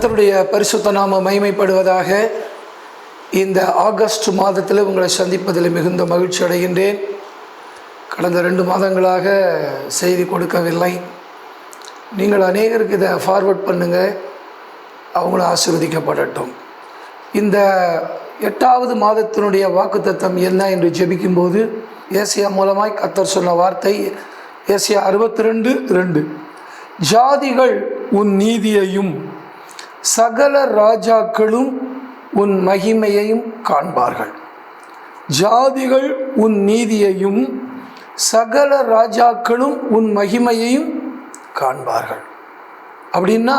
கர்த்தருடைய பரிசுத்த நாம மகிமைப்படுவதாக. இந்த ஆகஸ்ட் மாதத்தில் உங்களை சந்திப்பதில் மிகுந்த மகிழ்ச்சி அடைகின்றேன். கடந்த 2 மாதங்களாக செய்தி கொடுக்கவில்லை. நீங்கள் அநேகருக்கு இதை ஃபார்வர்ட் பண்ணுங்கள், அவங்கள ஆசீர்வதிக்கப்படட்டும். இந்த 8வது மாதத்தினுடைய வாக்குத்தத்தம் என்ன என்று ஜெபிக்கும்போது ஏசியா மூலமாய் கர்த்தர் சொன்ன வார்த்தை ஏசியா 62:2, ஜாதிகள் உன் நீதியையும் சகல ராஜாக்களும் உன் மகிமையையும் காண்பார்கள். ஜாதிகள் உன் நீதியையும் சகல ராஜாக்களும் உன் மகிமையையும் காண்பார்கள். அப்படின்னா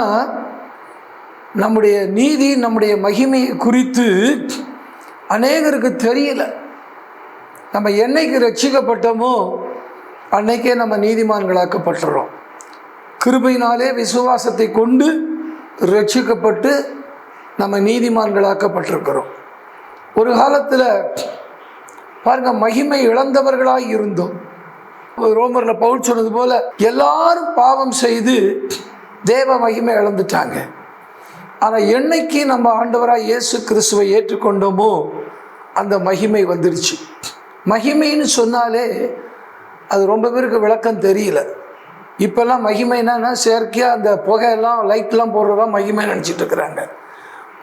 நம்முடைய நீதி, நம்முடைய மகிமையை குறித்து அநேகருக்கு தெரியல. நம்ம என்னைக்கு ரட்சிக்கப்பட்டோமோ அன்னைக்கே நம்ம நீதிமான்களாக்கப்பட்டுறோம். கிருபையினாலே விசுவாசத்தை கொண்டு ரட்சிக்கப்பட்டு நம்ம நீதிமான்களாக்கப்பட்டிருக்கிறோம். ஒரு காலத்தில் பாருங்க, மகிமை இழந்தவர்களாக இருந்தோம். ரோமரில் பவுல் சொன்னது போல எல்லாரும் பாவம் செய்து தேவ மகிமை இழந்துட்டாங்க. ஆனால் என்னைக்கு நம்ம ஆண்டவராக இயேசு கிறிஸ்துவை ஏற்றுக்கொண்டோமோ அந்த மகிமை வந்துடுச்சு. மகிமைன்னு சொன்னாலே அது ரொம்ப பேருக்கு விளக்கம் தெரியல. இப்போல்லாம் மகிமைனா செயற்கையாக அந்த புகையெல்லாம் லைட்லாம் போடுறதா மகிமை நினச்சிட்டு இருக்கிறாங்க.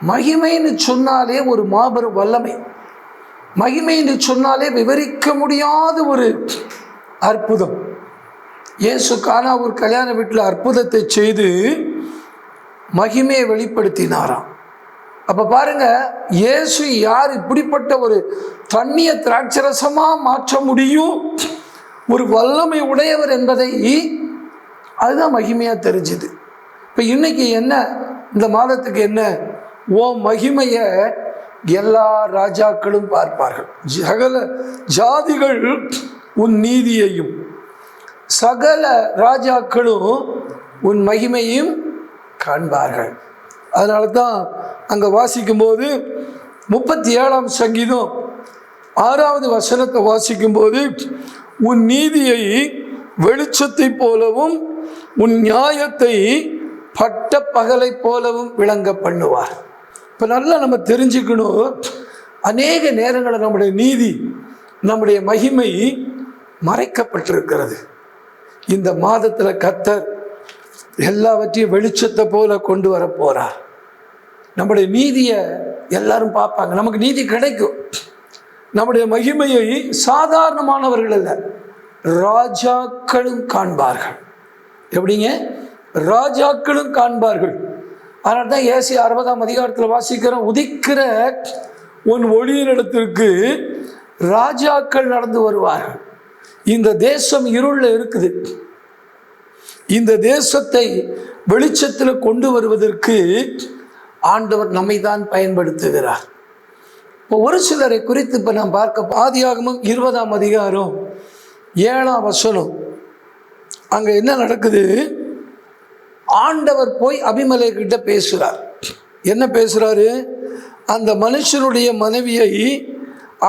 மகிமைன்னு சொன்னாலே ஒரு மாபெரும் வல்லமை. மகிமைன்னு சொன்னாலே விவரிக்க முடியாத ஒரு அற்புதம். இயேசு கானா ஒரு கல்யாண வீட்டில் அற்புதத்தை செய்து மகிமையை வெளிப்படுத்தினாராம். அப்போ பாருங்க, இயேசு யார் இப்படிப்பட்ட ஒரு தண்ணியை திராட்சரசமாக மாற்ற முடியும் ஒரு வல்லமை உடையவர் என்பதை அதுதான் மகிமையாக தெரிஞ்சுது. இப்போ இன்னைக்கு என்ன, இந்த மாதத்துக்கு என்ன, ஓ மகிமையை எல்லா ராஜாக்களும் பார்ப்பார்கள். சகல ஜாதிகள் உன் நீதியையும் சகல ராஜாக்களும் உன் மகிமையும் காண்பார்கள். அதனால தான் அங்கே வாசிக்கும்போது 37ஆம் சங்கீதம் 6வது வசனத்தை வாசிக்கும்போது, உன் நீதியை வெளிச்சத்தை போலவும் உன் நியாயத்தை பட்ட பகலை போலவும் விளங்க பண்ணுவார். இப்போ நல்லா நம்ம தெரிஞ்சுக்கணும், அநேக நேரங்களில் நம்முடைய நீதி, நம்முடைய மகிமை மறைக்கப்பட்டிருக்கிறது. இந்த மாதத்தில் கர்த்தர் எல்லாவற்றையும் வெளிச்சத்தை போல கொண்டு வர போகிறார். நம்முடைய நீதியை எல்லாரும் பார்ப்பாங்க, நமக்கு நீதி கிடைக்கும். நம்முடைய மகிமையை சாதாரணமானவர்கள் அல்ல, ராஜாக்களும் காண்பார்கள். எப்படிங்க? ராஜாக்களும் காண்பார்கள். அதனால தான் ஏசியா 60ஆம் அதிகாரத்தில் வாசிக்கிறோம், உதிக்கிற உன் ஒளியினிடத்திற்கு ராஜாக்கள் நடந்து வருவார்கள். இந்த தேசம் இருளில் இருக்குது. இந்த தேசத்தை வெளிச்சத்தில் கொண்டு வருவதற்கு ஆண்டவர் நம்மை தான் பயன்படுத்துகிறார். இப்போ ஒரு சிலரை குறித்து இப்போ நாம் பார்க்க, ஆதியாகமம் 20ஆம் அதிகாரம் 7ஆம் வசனம். அங்கே என்ன நடக்குது? ஆண்டவர் போய் அபிமெலேக்கிட்ட பேசுகிறார். என்ன பேசுகிறாரு? அந்த மனுஷனுடைய மனைவியை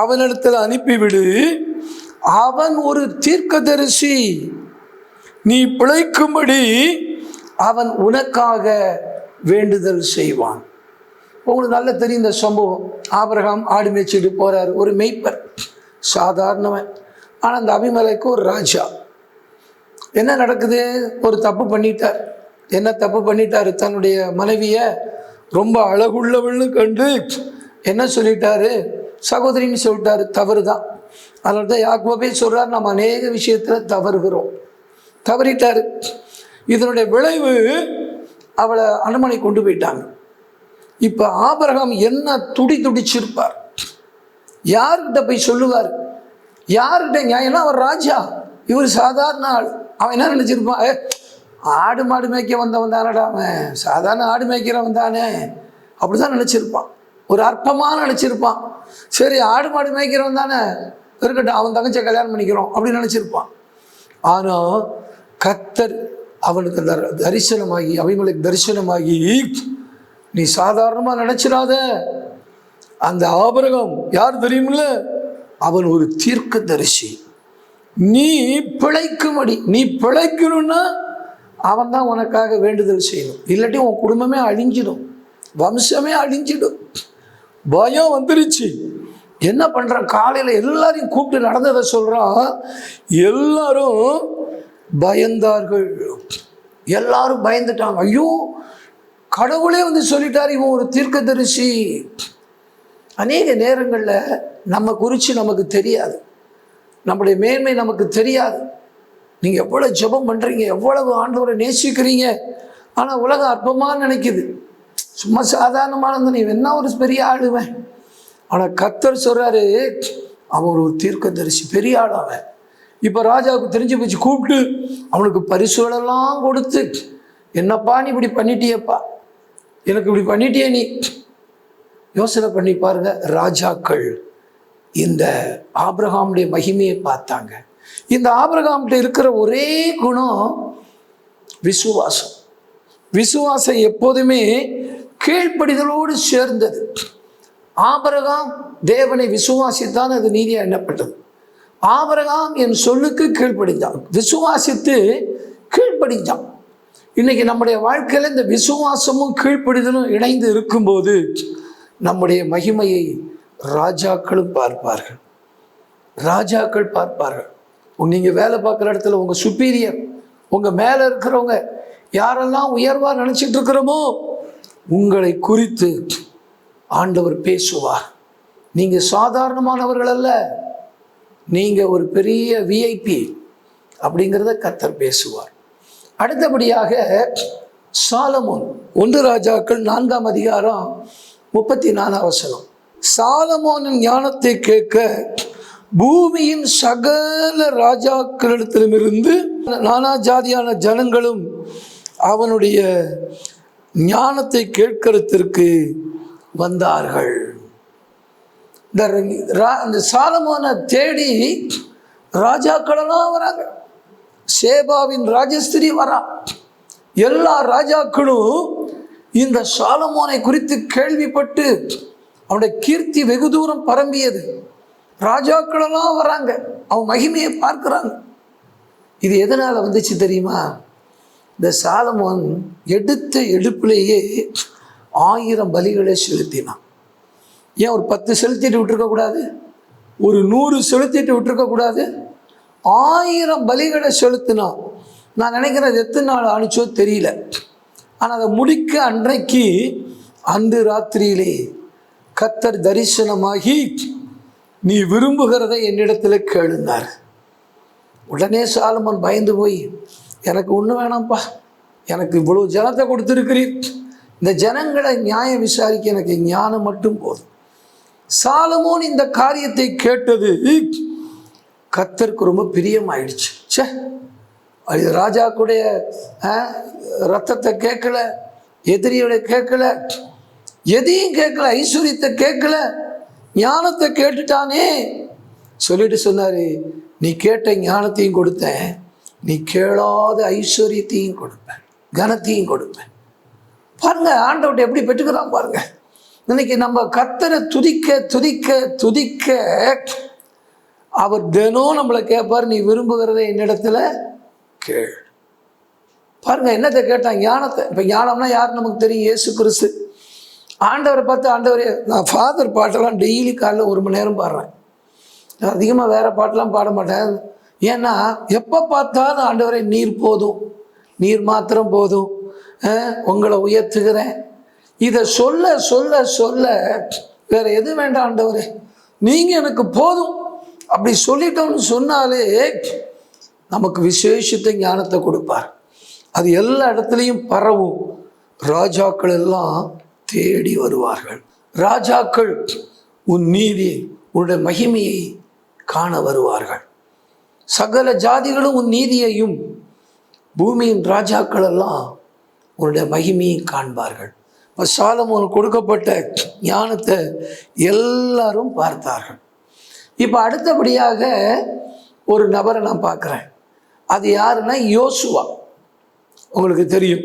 அவனிடத்தில் அனுப்பிவிடு, அவன் ஒரு தீர்க்கதரிசி, நீ பிழைக்கும்படி அவன் உனக்காக வேண்டுதல் செய்வான். உங்களுக்கு நல்ல தெரியும் இந்த சம்பவம். ஆபிரகாம் ஆடு மேய்ச்சிட்டு போகிறார், ஒரு மெய்ப்பர், சாதாரணவன். ஆனால் அந்த அபிமெலேக்கு ஒரு ராஜா. என்ன நடக்குது? ஒரு தப்பு பண்ணிட்டார். என்ன தப்பு பண்ணிட்டார்? தன்னுடைய மனைவியை ரொம்ப அழகுள்ளவள்னு கண்டு என்ன சொல்லிட்டாரு? சகோதரின்னு சொல்லிட்டாரு. தவறு தான். அதனால தான் யாக்கோபே சொல்கிறார், நம்ம அநேக விஷயத்தில் தவறுகிறோம். தவறிட்டார். இதனுடைய விளைவு அவளை அரண்மனை கொண்டு போயிட்டாங்க. இப்போ ஆபிரகாம் என்ன துடிச்சிருப்பார்? யார்கிட்ட போய் சொல்லுவார்? யார்கிட்ட நியாயம்னா? அவர் ராஜா, இவர் சாதாரண ஆள். அவன் என்ன நினச்சிருப்பான்? ஆடு மாடு மேய்க்க வந்தவன் தானடா அவன், சாதாரண ஆடு மேய்க்கிறவன் தானே, அப்படி தான் நினச்சிருப்பான். ஒரு அற்பமாக நினச்சிருப்பான். சரி, ஆடு மாடு மேய்க்கிறவன் தானே, இருக்கட்டும், அவன் தங்கச்சியை கல்யாணம் பண்ணிக்கிறோம் அப்படின்னு நினச்சிருப்பான். ஆனால் கர்த்தர் அவனுக்கு தரிசனமாகி, அபிமெலேக்கு தரிசனமாகி, நீ சாதாரணமாக நினச்சிடாத, அந்த ஆபிரகாம் யார் தெரியுமில்ல, அவன் ஒரு தீர்க்கதரிசி. நீ பிழைக்கும்படி, நீ பிழைக்கணும்னா அவன் தான் உனக்காக வேண்டுதல் செய்யணும். இல்லாட்டி உன் குடும்பமே அழிஞ்சிடும். வம்சமே அழிஞ்சிடும். பயம் வந்துருச்சு. என்ன பண்ணுறான், காலையில் எல்லாரையும் கூப்பிட்டு நடந்ததை சொல்கிறான். எல்லாரும் பயந்தார்கள். எல்லாரும் பயந்துட்டாங்க. ஐயோ, கடவுளே வந்து சொல்லிட்டார் இவன் ஒரு தீர்க்கதரிசி. அநேக நேரங்களில் நம்ம குறித்து நமக்கு தெரியாது, நம்முடைய மேன்மை நமக்கு தெரியாது. நீங்கள் எவ்வளோ ஜெபம் பண்ணுறீங்க, எவ்வளவு ஆண்டவரை நேசிக்கிறீங்க, ஆனால் உலகம் அற்பமாக நினைக்குது. சும்மா சாதாரணமானது, நீ என்ன ஒரு பெரிய ஆளுவன். ஆனால் கர்த்தர் சொல்கிறாரு அவன் ஒரு தீர்க்கதரிசி, பெரிய ஆள் அவன். இப்போ ராஜாவுக்கு தெரிஞ்சு போச்சு. கூப்பிட்டு அவனுக்கு பரிசுகளெல்லாம் கொடுத்து, என்னப்பா நீ இப்படி பண்ணிட்டியப்பா, எனக்கு இப்படி பண்ணிட்டியே நீ. யோசனை பண்ணி பாருங்க. ராஜாக்கள் இந்த ஆபிரகாமுடைய மகிமையை பார்த்தாங்க. இந்த ஆபிரகாம்கிட்ட இருக்கிற ஒரே குணம் விசுவாசம். விசுவாசம் எப்போதுமே கீழ்ப்படிதலோடு சேர்ந்தது. ஆபிரகாம் தேவனை விசுவாசித்தான், அது நீதியாக எண்ணப்பட்டது. ஆபிரகாம் என் சொல்லுக்கு கீழ்ப்படிந்தான், விசுவாசித்து கீழ்ப்படிந்தான். இன்னைக்கு நம்முடைய வாழ்க்கையில் இந்த விசுவாசமும் கீழ்ப்படிதலும் இணைந்து இருக்கும்போது நம்முடைய மகிமையை ராஜாக்களும் பார்ப்பார்கள். ராஜாக்கள் பார்ப்பார்கள். நீங்கள் வேலை பார்க்குற இடத்துல உங்கள் சுப்பீரியர், உங்கள் மேலே இருக்கிறவங்க யாரெல்லாம் உயர்வாக நினச்சிட்டு இருக்கிறோமோ உங்களை குறித்து ஆண்டவர் பேசுவார். நீங்கள் சாதாரணமானவர்கள் அல்ல, நீங்கள் ஒரு பெரிய விஐபி அப்படிங்கிறத கர்த்தர் பேசுவார். அடுத்தபடியாக சாலமோன், 1 ராஜாக்கள் 4ஆம் அதிகாரம் 34ஆம் வசனம். சாலமோனின் ஞானத்தை கேட்க பூமியின் சகல ராஜாக்களிடத்திலுமிருந்து நானா ஜாதியான ஜனங்களும் அவனுடைய ஞானத்தை கேட்கறதற்கு வந்தார்கள். இந்த சாலமோனை தேடி ராஜாக்களெல்லாம் வராங்க. சேபாவின் ராஜஸ்திரி வரா. எல்லா ராஜாக்களும் இந்த சாலமோனை குறித்து கேள்விப்பட்டு அவனுடைய கீர்த்தி வெகு தூரம் பரம்பியது. ராஜாக்களெல்லாம் வராங்க, அவன் மகிமையை பார்க்குறாங்க. இது எதனால் வந்துச்சு தெரியுமா? இந்த சாலமோன் எடுத்த எடுப்பிலேயே 1000 பலிகளை செலுத்தினான். ஏன் ஒரு 10 செலுத்திட்டு விட்டுருக்கக்கூடாது? ஒரு 100 செலுத்திட்டு விட்டுருக்கக்கூடாது? 1000 பலிகளை செலுத்தினான். நான் நினைக்கிறேன் அது எத்தனை நாள் ஆணிச்சோ தெரியல. ஆனால் அதை முடிக்க அன்றைக்கு அன்று ராத்திரியிலே கர்த்தர் தரிசனமாகி நீ விரும்புகிறதை என்னிடத்தில் கேளுந்தார். உடனே சாலமோன் பயந்து போய், எனக்கு ஒன்றும் வேணாம்ப்பா, எனக்கு இவ்வளோ ஜனத்தை கொடுத்துருக்கிறீர், இந்த ஜனங்களை நியாயம் விசாரிக்க எனக்கு ஞானம் மட்டும் போதும். சாலமோன் இந்த காரியத்தை கேட்டது கர்த்தருக்கு ரொம்ப பிரியமாயிடுச்சு. சே, அது ராஜாக்குடைய ரத்தத்தை கேட்கல, எதிரியோட கேட்கல, எதையும் கேட்கல, ஐஸ்வர்யத்தை கேட்கல, ஞானத்தை கேட்டுட்டானே சொல்லிட்டு சொன்னாரு, நீ கேட்ட ஞானத்தையும் கொடுத்தேன், நீ கேளாத ஐஸ்வர்யத்தையும் கொடுப்பேன், கனத்தையும் கொடுப்பேன். பாருங்க ஆண்டவர்கிட்ட எப்படி பெற்றுக்கிறான் பாருங்க. இன்னைக்கு நம்ம கர்த்தரை துதிக்க துதிக்க துதிக்க அவர் தினம் நம்மளை கேட்பார், நீ விரும்புகிறத என்னிடத்துல கேள். பாருங்க என்னத்தை கேட்டான்? ஞானத்தை. இப்போ ஞானம்னா யார் நமக்கு தெரியும்? இயேசு கிறிஸ்து. ஆண்டவரை பார்த்து, ஆண்டவரே, நான் ஃபாதர் பாட்டெல்லாம் டெய்லி காலைல 1 மணி நேரம் பாடுறேன். அதிகமாக வேறு பாட்டெல்லாம் பாட மாட்டேன். ஏன்னா எப்போ பார்த்தாலும் ஆண்டவரே நீர் போதும், நீர் மாத்திரம் போதும், உங்களை உயர்த்துகிறேன். இதை சொல்ல சொல்ல சொல்ல வேறு எது வேண்டாம் ஆண்டவரே, நீங்கள் எனக்கு போதும் அப்படி சொல்லிட்டோம்னு சொன்னாலே நமக்கு விசேஷத்தை ஞானத்தை கொடுப்பார். அது எல்லா இடத்துலையும் பரவும். ராஜாக்கள் எல்லாம் தேடி வருவார்கள். ராஜாக்கள் உன் நீதி, உன்னுடைய மகிமையை காண வருவார்கள். சகல ஜாதிகளும் உன் நீதியையும், பூமியின் ராஜாக்கள் எல்லாம் உன்னுடைய மகிமையை காண்பார்கள். இப்போ சாலமோன் கொடுக்கப்பட்ட ஞானத்தை எல்லாரும் பார்த்தார்கள். இப்போ அடுத்தபடியாக ஒரு நபரை நான் பார்க்குறேன். அது யாருன்னா யோசுவா. உங்களுக்கு தெரியும்,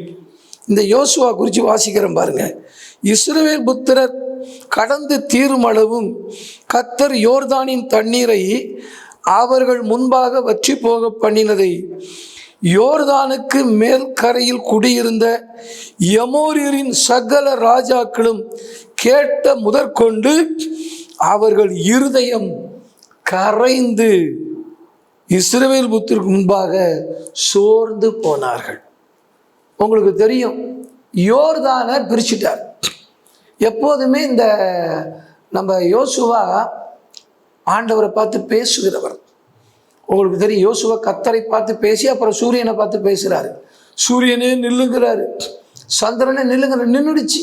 இந்த யோசுவா குறித்து வாசிக்கிறேன் பாருங்க. இஸ்ரவேல் புத்திரர் கடந்து தீரும் அளவும் கர்த்தர் யோர்தானின் தண்ணீரை அவர்கள் முன்பாக வற்றி போக பண்ணினதை யோர்தானுக்கு மேல் கரையில் குடியிருந்த எமோரியரின் சகல ராஜாக்களும் கேட்ட முதற்கொண்டு அவர்கள் இருதயம் கரைந்து இஸ்ரவேல் புத்திற்கு முன்பாக சோர்ந்து போனார்கள். உங்களுக்கு தெரியும், யோர்தானை பிரிச்சுட்டார். எப்போதுமே இந்த நம்ம யோசுவா ஆண்டவரை பார்த்து பேசுகிறவர். உங்களுக்கு தெரியும், யோசுவா கர்த்தரை பார்த்து பேசி அப்புறம் சூரியனை பார்த்து பேசுகிறாரு. சூரியனே நில்லுங்கிறாரு, சந்திரனே நின்றுடுச்சு.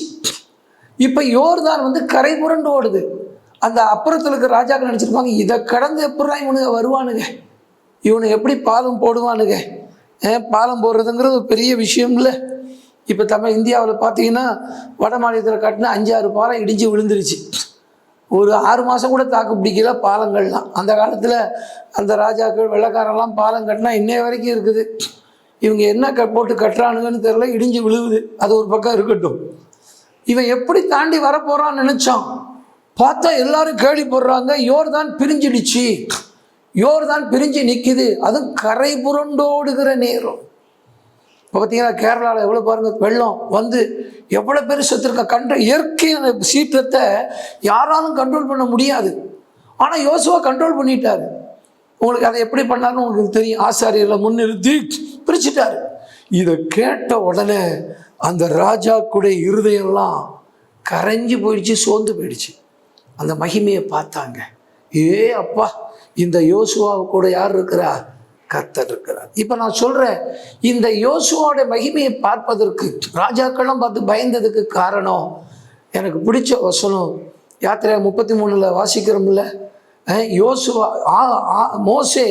இப்போ யோர்தான் கரை புரண்டு ஓடுது. அந்த அப்புறத்தில் இருக்கிற ராஜாக்கள் நினச்சிருப்பாங்க, இதை கடந்து எப்படா இவனுங்க வருவானுங்க, இவனு எப்படி பாலம் போடுவானுங்க. பாலம் போடுறதுங்கிறது ஒரு பெரிய விஷயம் இல்லை. இப்போ இந்தியாவில் பார்த்தீங்கன்னா வட மாநிலத்தில் கட்டினா 5-6 பாலம் இடிஞ்சு விழுந்துருச்சு. ஒரு 6 மாதம் கூட தாக்கு பிடிக்கல பாலங்கள்லாம். அந்த காலத்தில் அந்த ராஜாக்கள் வெள்ளைக்காரெல்லாம் பாலம் கட்டினா இன்னைய வரைக்கும் இருக்குது. இவங்க என்ன போட்டு கட்டுறானுங்கன்னு தெரியல, இடிஞ்சு விழுவுது. அது ஒரு பக்கம் இருக்கட்டும். இவன் எப்படி தாண்டி வரப்போகிறான்னு நினச்சான். பார்த்தா எல்லாரும் கேள்வி போடுறாங்க, யோர்தான் பிரிஞ்சிடுச்சு, யோர்தான் பிரிஞ்சு நிற்கிது. அதுவும் கரை புரண்டோடுகிற நேரம். இப்போ பார்த்தீங்கன்னா கேரளாவில் எவ்வளோ பாருங்கள், வெள்ளம் எவ்வளோ பேர் செத்துருக்க. இயற்கையான சீற்றத்தை யாராலும் கண்ட்ரோல் பண்ண முடியாது. ஆனால் யோசுவா கண்ட்ரோல் பண்ணிட்டார். உங்களுக்கு அதை எப்படி பண்ணாருன்னு உங்களுக்கு தெரியும். ஆசாரியர்களை முன்னிறுத்தி பிரிச்சுட்டார். இதை கேட்ட உடனே அந்த ராஜாக்குடைய இருதயம்லாம் கரைஞ்சி போயிடுச்சு, சோர்ந்து போயிடுச்சு. அந்த மகிமையை பார்த்தாங்க. அப்பா, இந்த யோசுவாவை கூட யார் இருக்கிறா? கர்த்தர் இருக்கிறார். இப்போ நான் சொல்கிறேன், இந்த யோசுவாவோட மகிமையை பார்ப்பதற்கு ராஜாக்களும் பார்த்து பயந்ததுக்கு காரணம், எனக்கு பிடிச்ச வசனம் யாத்திரை 33 வாசிக்கிறோம்ல. யோசுவா மோசே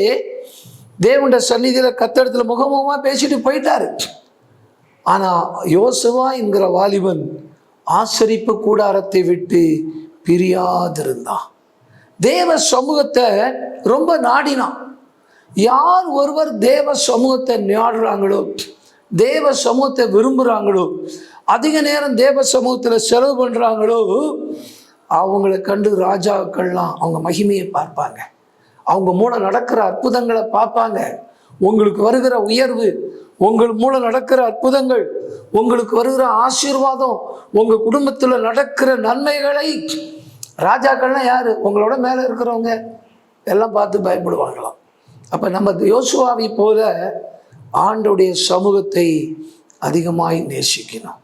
தேவனுடைய சந்நிதியில் கர்த்தரிடத்தில் முகமுகமாக பேசிட்டு போயிட்டாரு. ஆனால் யோசுவா என்கிற வாலிபன் ஆசரிப்பு கூடாரத்தை விட்டு பிரியாதிருந்தான். தேவ சமூகத்தை ரொம்ப நாடினான். யார் ஒருவர் தேவ சமூகத்தை நாடுறாங்களோ, தேவ சமூகத்தை விரும்புகிறாங்களோ, அதிக நேரம் தேவ சமூகத்தில் செலவு பண்ணுறாங்களோ, அவங்களை கண்டு ராஜாக்கள்லாம் அவங்க மகிமையை பார்ப்பாங்க. அவங்க மூலம் நடக்கிற அற்புதங்களை பார்ப்பாங்க. உங்களுக்கு வருகிற உயர்வு, உங்கள் மூலம் நடக்கிற அற்புதங்கள், உங்களுக்கு வருகிற ஆசீர்வாதம், உங்கள் குடும்பத்தில் நடக்கிற நன்மைகளை ராஜாக்கள்லாம் யார்? உங்களோட மேலே இருக்கிறவங்க எல்லாம் பார்த்து பயப்படுவாங்களாம். அப்போ நம்ம யோசுவாவை போல ஆண்டோடைய சமூகத்தை அதிகமாய் நேசிக்கணும்.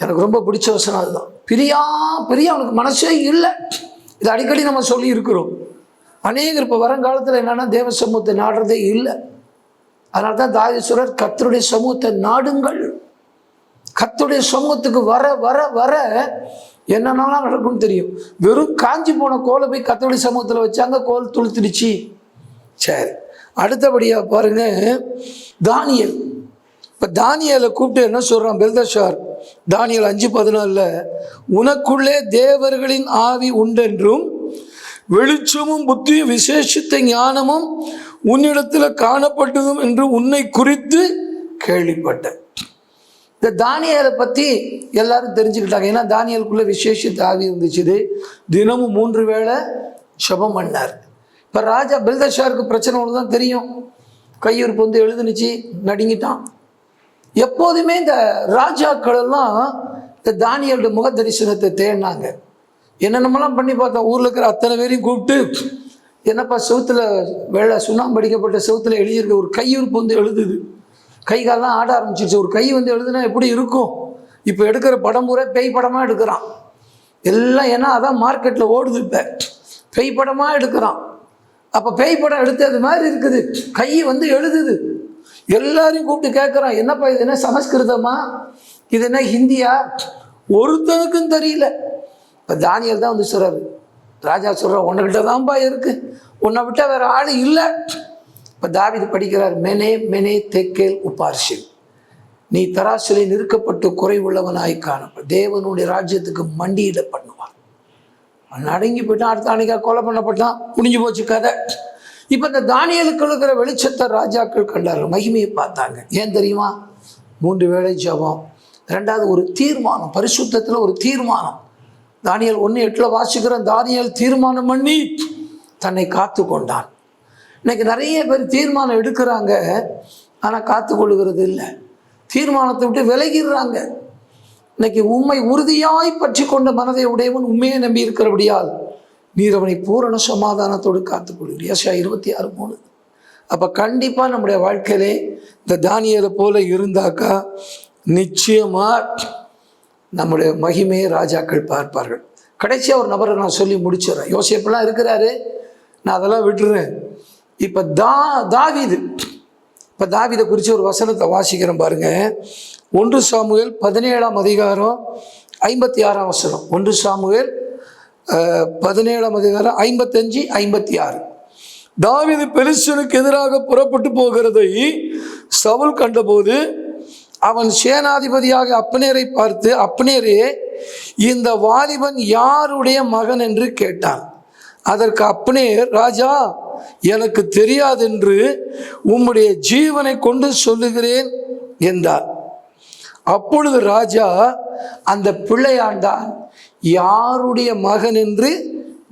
எனக்கு ரொம்ப பிடிச்ச வசனம் அதுதான். பிரியா அவனுக்கு மனசே இல்லை. இது அடிக்கடி நம்ம சொல்லி இருக்கிறோம். அநேகர் இப்போ வருங்காலத்தில் என்னென்னா தேவ சமூகத்தை நாடுறதே இல்லை. அதனால தான் தாவீது கர்த்தருடைய சமூகத்தை நாடுங்கள். கர்த்தருடைய சமூகத்துக்கு வர வர வர என்னென்னலாம் நடக்கும்னு தெரியும். வெறும் காஞ்சி போன கோலை போய் கர்த்தருடைய சமூகத்தில் வச்சாங்க, கோல் துளுத்துடுச்சு. சரி, அடுத்தபடியாக பாருங்க, தானியேல். இப்போ தானியேலை கூப்பிட்டு என்ன சொல்கிறான் பெல்தஷார்? தானியேல் 5:14, உனக்குள்ளே தேவர்களின் ஆவி உண்டென்றும் வெளிச்சமும் புத்தியும் விசேஷித்த ஞானமும் உன்னிடத்தில் காணப்பட்டதும் என்று உன்னை குறித்து கேள்விப்பட்டேன். இந்த தானியேலை பற்றி எல்லாரும் தெரிஞ்சுக்கிட்டாங்க. ஏன்னா தானியேலுக்குள்ளே விசேஷித்த ஆவி இருந்துச்சு. தினமும் 3 வேளை ஜெபம் பண்ணார். இப்போ ராஜா பெல்தஷாருக்கு பிரச்சனை ஒன்று தான் தெரியும். கையிருப்பு எழுதுனுச்சு, நடுங்கிட்டான். எப்போதுமே இந்த ராஜாக்கள் எல்லாம் இந்த தானியேலுடைய முக தரிசனத்தை தேடினாங்க. என்னென்னமெல்லாம் பண்ணி பார்த்தா, ஊரில் இருக்கிற அத்தனை பேரையும் கூப்பிட்டு, என்னப்பா செவுத்தில் வெள்ளை சுண்ணாம்பு அடிக்கப்பட்ட செவுத்தில் எழுதியிருக்க ஒரு கையிருப்பு எழுதுது. கை காலெலாம் ஆட ஆரம்பிச்சிருச்சு. ஒரு கை எழுதுனா எப்படி இருக்கும்? இப்போ எடுக்கிற படம் பூரா பேய் படமாக எடுக்கிறான் எல்லாம். ஏன்னா அதான் மார்க்கெட்டில் ஓடுது. இப்போ பேய் படமாக எடுக்கிறான். அப்போ பேய் படம் எடுத்தது மாதிரி இருக்குது. கை எழுதுது. எல்லாரையும் கூப்பிட்டு கேட்குறான், என்னப்பா இது என்ன சமஸ்கிருதமா, இது என்ன ஹிந்தியா? ஒருத்தனுக்கும் தெரியல. இப்போ தானியேல் தான் சொல்கிறாரு. ராஜா சொல்கிறார், உன்கிட்ட தான்ப்பா இருக்குது, உன்னை விட்டால் வேறு ஆள் இல்லை. இப்போ தாவீது படிக்கிறார், மெனே மெனே தெக்கேல் உபார்ஷில், நீ தராசிலே நிறுக்கப்பட்டு குறைவுள்ளவனாய் காணப்ப தேவனுடைய ராஜ்யத்துக்கு மண்டியிட பண்ணுவான். அடங்கி போயிட்டான். அடுத்த அன்னைக்கா கொலை பண்ணப்பட்டான். முடிஞ்சு போச்சு கதை. இப்போ இந்த தானியேலுக்கு இருக்கிற வெளிச்சத்தை ராஜாக்கள் கண்டார்கள், மகிமையை பார்த்தாங்க. ஏன் தெரியுமா? 3 வேளை ஜெபம். 2வது ஒரு தீர்மானம், பரிசுத்தத்தில் ஒரு தீர்மானம். தானியேல் 1:8 வாசிக்கிறோம். தானியேல் தீர்மானம் பண்ணி தன்னை காத்து கொண்டான். இன்னைக்கு நிறைய பேர் தீர்மானம் எடுக்கிறாங்க, ஆனால் காத்துக்கொள்கிறது இல்லை. தீர்மானத்தை விட்டு விலகிடுறாங்க. இன்னைக்கு உண்மை உறுதியாய் பற்றி கொண்ட மனதை உடையவன் உண்மையை நம்பி இருக்கிறபடியால் நீர் அவனை பூரண சமாதானத்தோடு காத்துக்கொள்கிறீர். ஏசாயா 26:3. அப்போ கண்டிப்பாக நம்முடைய வாழ்க்கையிலே இந்த தானியேலை போல இருந்தாக்கா நிச்சயமாக நம்முடைய மகிமையை ராஜாக்கள் பார்ப்பார்கள். கடைசியாக ஒரு நபரை நான் சொல்லி முடிச்சிடறேன். யோசேப்புலாம் இருக்கிறாரு, நான் அதெல்லாம் விட்டுறேன். இப்போ தாவீது, இப்போ தாவீதை குறித்து ஒரு வசனத்தை வாசிக்கிறேன் பாருங்க. 1 சாமுவேல் 17ஆம் அதிகாரம் 56ஆம் வசனம். 1 சாமுவேல் 17ஆம் அதிகாரம் 55, 56. தாவீது பெலிஸ்தனுக்கு எதிராக புறப்பட்டு போகிறதை சவுல் கண்டபோது அவன் சேனாதிபதியாக அப்னேரை பார்த்து, அப்னேரே, இந்த வாலிபன் யாருடைய மகன் என்று கேட்டான். அதற்கு அப்னேர், ராஜா, எனக்கு தெரியாதென்று உம்முடைய ஜீவனை கொண்டு சொல்லுகிறேன் என்றார். அப்பொழுது ராஜா அந்த பிள்ளையாண்டான், யாருடைய மகன் என்று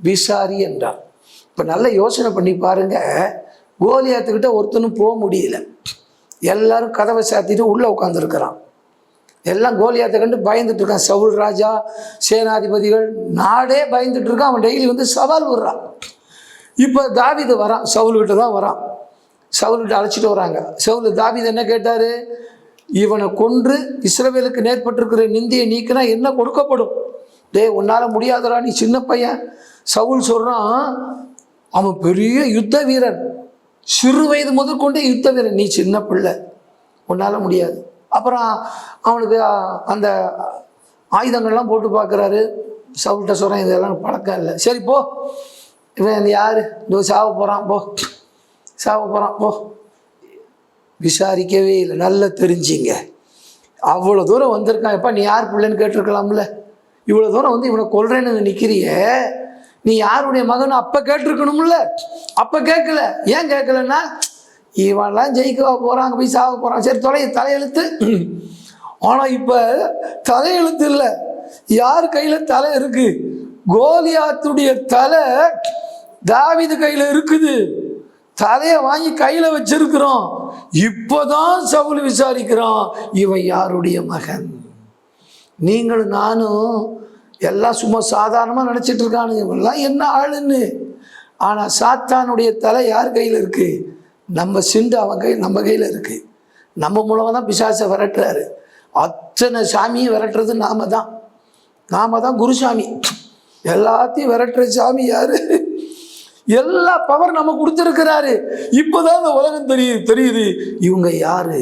விசாரி என்றார். இப்போ நல்ல யோசனை பண்ணி பாருங்க. கோலியாத்துக்கிட்ட ஒருத்தனும் போக முடியல. எல்லாரும் கதவை சாத்திட்டு உள்ளே உட்காந்துருக்கிறான். எல்லாம் கோலியாத்தை கண்டு பயந்துட்டு இருக்கான். சவுல் ராஜா, சேனாதிபதிகள், நாடே பயந்துட்டு இருக்கான். அவன் டெய்லி வந்து சவால் விடுறான். இப்போ தாவீது வரான், சவுல்கிட்ட தான் வரான். சவுல்கிட்ட அழைச்சிட்டு வராங்க. சவுல் தாவீது என்ன கேட்டார்? இவனை கொன்று இஸ்ரவேலுக்கு நேர்பட்டிருக்கிற நிந்தியை நீக்கினா என்ன கொடுக்கப்படும்? உன்னால் முடியாதரா, நீ சின்ன பையன். சவுல் சொல்கிறான், அவன் பெரிய யுத்த வீரன், சிறு வயது முதற்கொண்டே யுத்த வீரன், நீ சின்ன பிள்ளை, உன்னால் முடியாது. அப்புறம் அவனுக்கு அந்த ஆயுதங்கள்லாம் போட்டு பார்க்குறாரு. சவுல்கிட்ட சொல்கிறேன், இதெல்லாம் பழக்கம் இல்லை. சரி போ, இவன் யார், இதோ சாவ போகிறான், போ சாவ போகிறான், போ. விசாரிக்கவே இல்லை. நல்லா தெரிஞ்சிங்க, அவ்வளோ தூரம் வந்திருக்கான். எப்போ நீ யார் பிள்ளைன்னு கேட்டிருக்கலாம்ல? இவ்வளோ தூரம் வந்து இவனை கொல்றேன்னு நிற்கிறிய, நீ யாருடைய மகன் அப்போ கேட்டிருக்கணும்ல? அப்போ கேட்கல. ஏன் கேட்கலன்னா, இவன்லாம் ஜெயிக்கவா போகிறாங்க, போய் சாக போகிறான், சரி தலையெழுத்து. ஆனால் இப்போ தலையெழுத்து இல்லை. யார் கையில் தலை இருக்கு? கோலியாத்துடைய தலை தாவீது கையில் இருக்குது. தலையை வாங்கி கையில் வச்சிருக்கிறோம். இப்போதான் சவுல் விசாரிக்கிறான், இவன் யாருடைய மகன். நீங்களும் நானும் எல்லாம் சும்மா சாதாரணமாக நினச்சிட்டு இருக்கானுங்க, இவெல்லாம் என்ன ஆளுன்னு. ஆனால் சாத்தானுடைய தலை யார் கையில் இருக்குது? நம்ம சிண்டு அவன் நம்ம கையில் இருக்குது. நம்ம மூலமாக தான் பிசாசை விரட்டுறாரு. அத்தனை சாமியும் விரட்டுறது நாம தான் குருசாமி. எல்லாத்தையும் விரட்டுற சாமி யாரு? எல்லா பவர் நம்ம கொடுத்துருக்கிறாரு. இப்போதான் இந்த உலகம் தெரியுது இவங்க யாரு.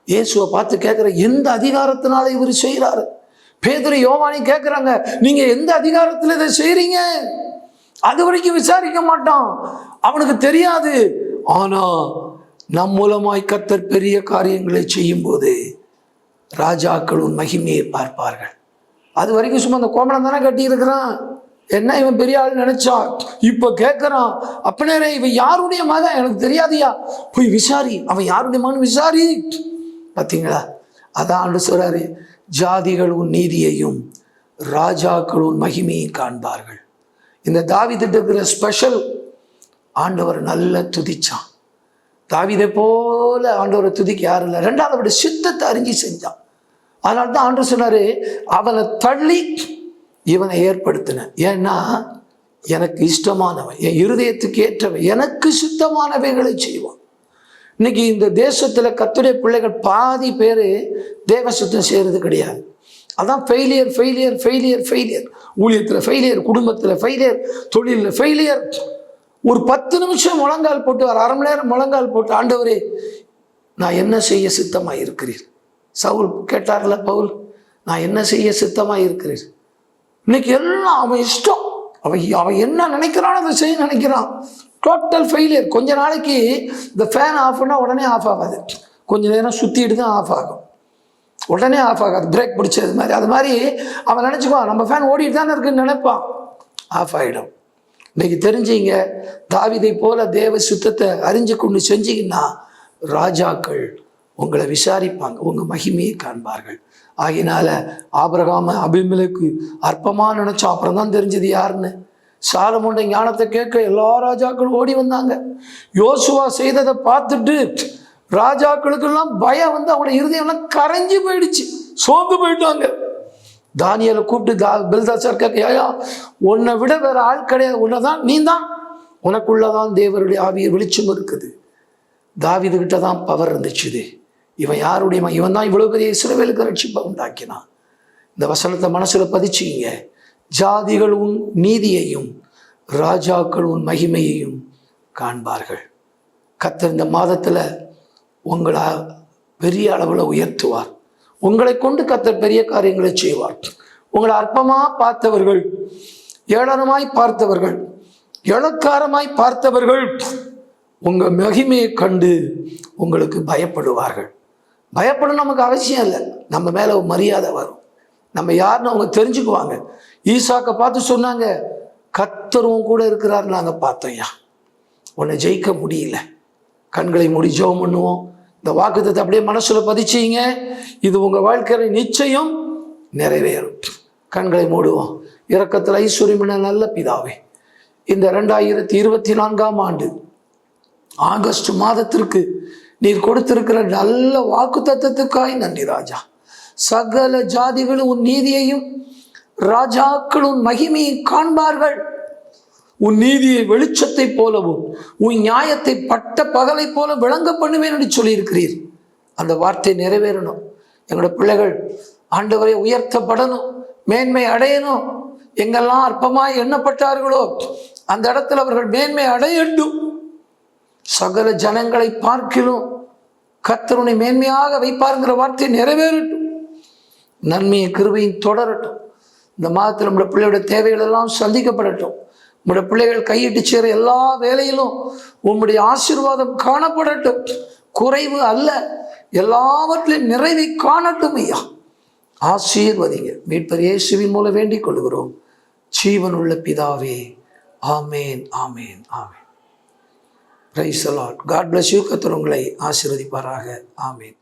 இயேசுவை பார்த்து கேட்குற, எந்த அதிகாரத்தினால இவர் செய்கிறாரு? பேதுரு யோவானையும் கேட்குறாங்க, நீங்க எந்த அதிகாரத்தில் இதை செய்றீங்க? அது வரைக்கும் விசாரிக்க மாட்டான், அவனுக்கு தெரியாது. ஆனா நம் மூலமாய் கர்த்தர் பெரிய காரியங்களை செய்யும் போது ராஜாக்களும் மகிமையை பார்ப்பார்கள். அது வரைக்கும் சும்மா அந்த கோமணம் தானே கட்டி இருக்கிறான். என்ன இவன் பெரிய ஆள் நினைச்சான். இப்ப கேட்கிறான், அப்பனே இவன் யாருடைய மகன் எனக்கு தெரியாதியா, போய் விசாரி, அவன் யாருடைய மகன் விசாரி. பார்த்தீங்களா? அதான் ஆண்டு சொல்றாரு, ஜாதிகளும் நீதியையும் ராஜாக்களும் மகிமையும் காண்பார்கள். இந்த தாவீதுட்ட இருக்கிற ஸ்பெஷல், ஆண்டவர் நல்ல துதிச்சான். தாவீதை போல ஆண்டவரை துதிக்க யாரும் இல்லை. ரெண்டாவது அவருடைய சித்தத்தை அறிஞ்சு செஞ்சான். அதனால தான் ஆண்டவர் சொன்னாரு, அவனை தள்ளி இவனை ஏற்படுத்தின. ஏன்னா எனக்கு இஷ்டமானவன், என் இருதயத்துக்கு ஏற்றவன், எனக்கு சுத்தமானவைகளை செய்வான். இன்னைக்கு இந்த தேசத்துல கர்த்தருடைய பிள்ளைகள் பாதி பேர் தேவ சுத்தம் செய்யறது கிடையாது. அதான் ஃபெயிலியர் ஃபெயிலியர் ஃபெயிலியர் ஃபெயிலியர். ஊழியத்தில் ஃபெயிலியர், குடும்பத்தில் ஃபெயிலியர், தொழிலில் ஃபெயிலியர். ஒரு 10 நிமிஷம் முழங்கால் போட்டு, ஒரு அரை மணி நேரம் முழங்கால் போட்டு, ஆண்டவரே நான் என்ன செய்ய சித்தமாக இருக்கிறீர்? சவுல் கேட்டார்ல பவுல், நான் என்ன செய்ய சித்தமாக இருக்கிறீர்? இன்னைக்கு எல்லாம் அவன் இஷ்டம், அவன் என்ன நினைக்கிறான் அதை செய்ய நினைக்கிறான். Total failure. கொஞ்ச நாளைக்கு இந்த ஃபேன் ஆஃப் பண்ணால் உடனே ஆஃப் ஆகாது, கொஞ்ச நேரம் சுற்றிட்டு தான் ஆஃப் ஆகும், உடனே ஆஃப் ஆகாது, பிரேக் பிடிச்சது மாதிரி. அது மாதிரி அவன் நினச்சிக்குவான், நம்ம ஃபேன் ஓடிட்டு தானே இருக்குன்னு நினைப்பான், ஆஃப் ஆகிடும். இன்னைக்கு தெரிஞ்சிங்க, தாவீதை போல தேவ சுத்தத்தை அறிஞ்சு கொண்டு செஞ்சீங்கன்னா ராஜாக்கள் உங்களை விசாரிப்பாங்க, உங்கள் மகிமையை காண்பார்கள். ஆகினால ஆபிரகாம அபிமெலேக்கு அற்பமாக நினச்சோம், அப்புறம் தான் தெரிஞ்சது யாருன்னு. சாலமோன் ஞானத்தை கேட்க எல்லா ராஜாக்களும் ஓடி வந்தாங்க. யோசுவா செய்ததை பார்த்துட்டு ராஜாக்களுக்கெல்லாம் பயம் வந்து அவங்களோட இருதயம்லாம் கரைஞ்சு போயிடுச்சு, சோர்ந்து போயிட்டாங்க. தானியேலை கூப்பிட்டு பெல்தாசார் கேட்க, ஏயா உன்னை விட வேற ஆள் கிடையாது, உன்னதான் நீ தான், உனக்குள்ளதான் தேவருடைய ஆவிய வெளிச்சம் இருக்குது. தாவீது கிட்ட தான் பவர் இருந்துச்சு. இவன் யாருடைய இவன் தான் இவ்வளவு பெரிய இஸ்ரவேலுக்கு ரட்சிப்பை உண்டாக்கினான். இந்த வசனத்தை மனசுல பதிச்சுங்க. ஜாதிகள் உன் நீதியையும் ராஜாக்கள் உன் மகிமையையும் காண்பார்கள். கர்த்தர் இந்த மாதத்துல உங்களை பெரிய அளவில் உயர்த்துவார். உங்களை கொண்டு கர்த்தர் பெரிய காரியங்களை செய்வார். உங்களை அற்பமா பார்த்தவர்கள், ஏளனமாய் பார்த்தவர்கள், இளக்காரமாய் பார்த்தவர்கள் உங்க மகிமையை கண்டு உங்களுக்கு பயப்படுவார்கள். பயப்படணும் நமக்கு அவசியம் இல்லை, நம்ம மேல ஒரு மரியாதை வரும். நம்ம யாருன்னு அவங்க தெரிஞ்சுக்குவாங்க. ஈசாக்கை பார்த்து சொன்னாங்க, கர்த்தரும் கூட இருக்கிறார், நாங்க பார்த்தோம்யா, உன்னை ஜெயிக்க முடியல. கண்களை மூடி ஜெபம் பண்ணுவோம். இந்த வாக்குத்தத்தை அப்படியே மனசுல பதிச்சிங்க. இது உங்க வாழ்க்கையில நிச்சயம் நிறைவேறும். கண்களை மூடுவோம். இரக்கத்தில் ஐஸ்வர்யமான நல்ல பிதாவே, இந்த 2024ஆம் ஆண்டு ஆகஸ்ட் மாதத்திற்கு நீர் கொடுத்திருக்கிற நல்ல வாக்குத்தத்தத்துக்காய் நன்றி ராஜா. சகல ஜாதிகளும் உன் நீதியையும் ராஜாக்கள் உன் மகிமையை காண்பார்கள். உன் நீதியை வெளிச்சத்தை போலவும் உன் நியாயத்தை பட்ட பகலை போல விளங்க பண்ணுவேன் என்று சொல்லியிருக்கிறீர். அந்த வார்த்தை நிறைவேறணும். எங்களோட பிள்ளைகள் ஆண்டவரை உயர்த்தப்படணும், மேன்மை அடையணும். எங்கெல்லாம் அற்பமாய் எண்ணப்பட்டார்களோ அந்த இடத்துல அவர்கள் மேன்மை அடையட்டும். சகல ஜனங்களை பார்க்கிலும் கர்த்தருனை மேன்மையாக வைப்பாருங்கிற வார்த்தை நிறைவேறட்டும். நன்மையை கிருபையும் தொடரட்டும். இந்த மாதத்தில் நம்முடைய பிள்ளையோட தேவைகள் எல்லாம் சந்திக்கப்படட்டும். உங்களுடைய பிள்ளைகள் கையிட்டு சேர எல்லா வேலையிலும் உங்களுடைய ஆசீர்வாதம் காணப்படட்டும். குறைவு அல்ல, எல்லாவற்றிலும் நிறைவை காணட்டும் ஐயா. ஆசீர்வதிங்க. மீட்பர் இயேசுவின் மூலம் வேண்டிக் கொள்கிறோம் ஜீவனுள்ள பிதாவே. ஆமேன், ஆமேன், ஆமேன். Praise the Lord. God bless you. கர்த்தர் உங்களை ஆசீர்வதிப்பாராக. ஆமேன்.